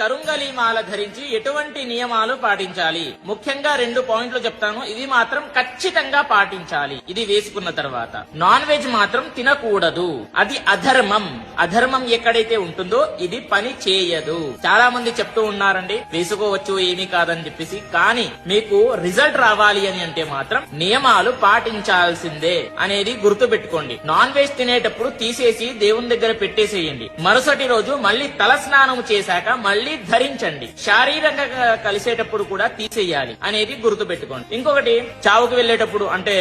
కరుంగలి మాల ధరించి ఎటువంటి నియమాలు పాటించాలి? ముఖ్యంగా 2 పాయింట్లు చెప్తాను, ఇవి మాత్రం ఖచ్చితంగా పాటించాలి. ఇది వేసుకున్న తర్వాత నాన్ వెజ్ మాత్రం తినకూడదు, అది అధర్మం. అధర్మం ఎక్కడైతే ఉంటుందో ఇది పని చేయదు. చాలా మంది చెప్తూ ఉన్నారండి వేసుకోవచ్చు ఏమీ కాదని చెప్పేసి, కానీ మీకు రిజల్ట్ రావాలి అని అంటే మాత్రం నియమాలు పాటించాల్సిందే అనేది గుర్తు పెట్టుకోండి. నాన్ వెజ్ తినేటప్పుడు తీసేసి దేవుని దగ్గర పెట్టేసేయండి. మరుసటి రోజు మళ్ళీ తల స్నానం చేశాక మళ్ళీ ధరించండి. శారీరకంగా కలిసేటప్పుడు కూడా తీసేయాలి అనేది గుర్తు పెట్టుకోండి. ఇంకొకటి, చావుకు వెళ్లేటప్పుడు అంటే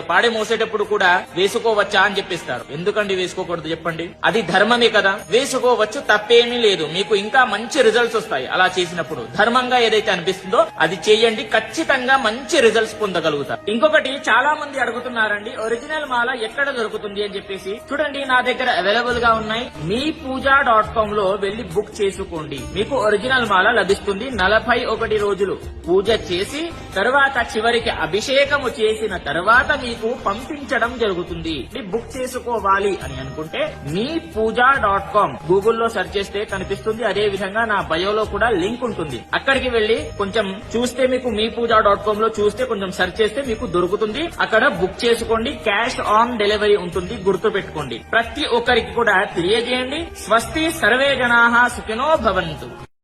పాడి మోసేటప్పుడు కూడా వేసుకోవచ్చా అని చెప్పిస్తారు. ఎందుకండి వేసుకోకూడదు చెప్పండి? అది ధర్మమే కదా. వేసుకోవచ్చు, తప్పేమీ లేదు. మీకు ఇంకా మంచి రిజల్ట్స్ వస్తాయి అలా చేసినప్పుడు. ధర్మంగా ఏదైతే అనిపిస్తుందో అది చేయండి, ఖచ్చితంగా మంచి రిజల్ట్స్ పొందగలుగుతారు. ఇంకొకటి, చాలా మంది అడుగుతున్నారండి ఒరిజినల్ మాల ఎక్కడ దొరుకుతుంది అని చెప్పేసి. చూడండి, నా దగ్గర అవైలబుల్ గా ఉన్నాయి. meepuja.com లో వెళ్లి బుక్ చేసుకోండి. మీకు ఒరిజినల్ మాల లభిస్తుంది. 41 రోజులు పూజ చేసి తర్వాత చివరికి అభిషేకము చేసిన తర్వాత మీకు పంపించడం జరుగుతుంది. బుక్ చేసుకోవాలి అని అనుకుంటే meepuja.com గూగుల్లో సెర్చ్ చేస్తే కనిపిస్తుంది. అదే విధంగా నా బయోలో కూడా లింక్ ఉంటుంది. అక్కడికి వెళ్లి కొంచెం చూస్తే మీకు meepuja.com లో చూస్తే కొంచెం సెర్చ్ చేస్తే మీకు దొరుకుతుంది. అక్కడ బుక్ చేసుకోండి. క్యాష్ ఆన్ డెలివరీ ఉంటుంది, గుర్తు పెట్టుకోండి. ప్రతి ఒక్కరికి కూడా తెలియజేయండి. స్వస్తి, సర్వే జనాః సుఖినో భవంతు.